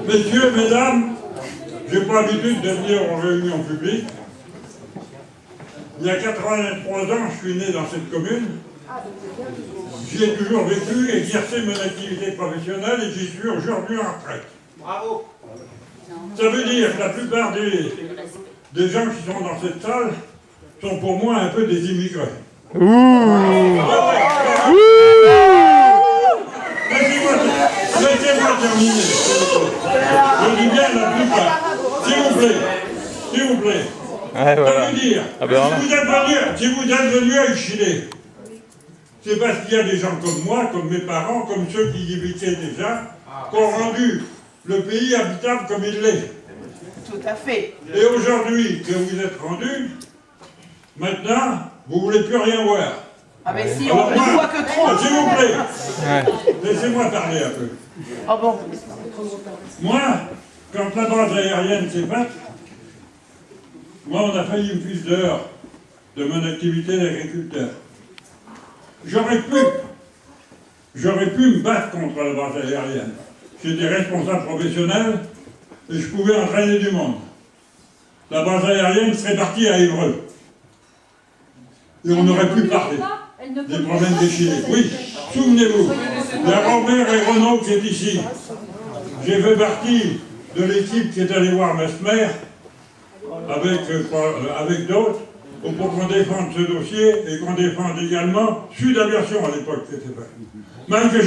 Messieurs, mesdames, j'ai pas l'habitude de venir en réunion publique. Il y a 83 ans, je suis né dans cette commune. J'y ai toujours vécu, exercé mon activité professionnelle et j'y suis aujourd'hui en retraite. Bravo. Ça veut dire que la plupart des gens qui sont dans cette salle sont pour moi un peu des immigrés. Laissez-moi terminer. Je dis bien la plupart. S'il vous plaît. Ouais, voilà. Ça veut dire, si vous êtes venus à Chile, c'est parce qu'il y a des gens comme moi, comme mes parents, comme ceux qui y habitaient déjà, qui ont rendu le pays habitable comme il l'est. Tout à fait. Et aujourd'hui, que vous êtes rendus, maintenant, vous ne voulez plus rien voir. Ah ben si, on ne voit que trop. S'il vous plaît, laissez-moi parler un peu. Ah bon. Moi, quand la base aérienne s'est faite, moi, on a failli me fiche dehors de mon activité d'agriculteur. J'aurais pu me battre contre la base aérienne. J'étais responsable professionnel et je pouvais entraîner du monde. La base aérienne serait partie à Évreux. Et on aurait pu parler des problèmes des Chilés. Oui, souvenez-vous, il y a Robert et Renaud qui est ici. J'ai fait partie de l'équipe qui est allée voir Mesmer avec d'autres pour qu'on défende ce dossier et qu'on défende également Sud Aviation à l'époque qui était fait. Même que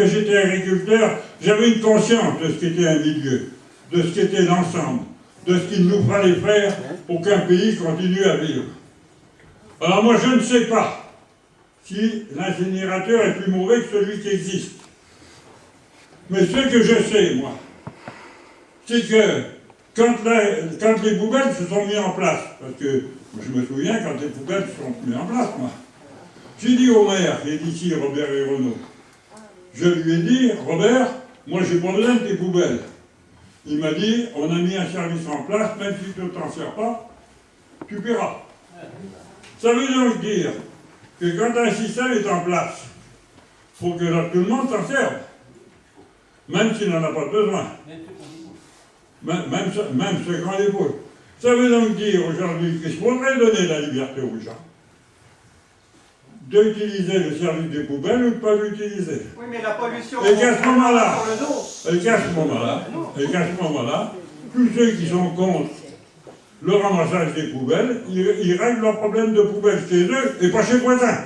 j'étais agriculteur, j'avais une conscience de ce qu'était un milieu, de ce qu'était l'ensemble, de ce qu'il nous fallait faire pour qu'un pays continue à vivre. Alors moi je ne sais pas si l'incinérateur est plus mauvais que celui qui existe. Mais ce que je sais, moi, c'est que quand les poubelles se sont mises en place, parce que je me souviens quand les poubelles se sont mises en place, moi, j'ai dit au maire, qui est ici, Robert et Renaud, je lui ai dit, Robert, moi j'ai pas besoin de tes poubelles. Il m'a dit, on a mis un service en place, même si tu ne t'en sers pas, tu paieras. Ça veut donc dire que quand un système est en place, il faut que tout le monde s'en serve, même s'il n'en a pas besoin. Même ce grand épaule. Ça veut donc dire aujourd'hui qu'il faudrait donner la liberté aux gens d'utiliser le service des poubelles ou de ne pas l'utiliser. Oui, mais la pollution... Et qu'à ce moment-là, tous ceux qui sont contre le ramassage des poubelles, ils règlent leurs problèmes de poubelles chez eux et pas chez le voisin.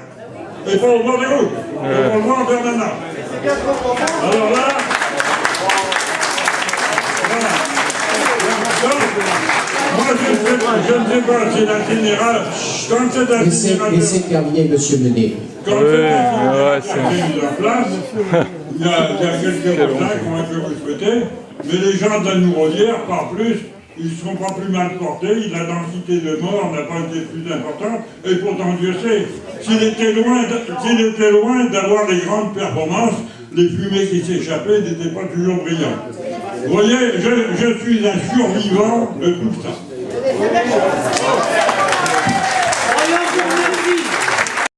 Et pas au bord des routes. Et pas au bord en permanence. Alors là... Moi, je ne sais pas si l'incinérateur, quand c'est un Laissez terminer, monsieur Menet. Quand c'est mis en place, il y a quelques voisins qui ont un peu respecté, mais les gens d'Anne-Nouraudière, par plus, ils ne seront pas plus mal portés, la densité de morts n'a pas été plus importante, et pourtant Dieu sait, s'il était loin d'avoir les grandes performances, les fumées qui s'échappaient n'étaient pas toujours brillantes. Vous voyez, je suis un survivant de tout ça.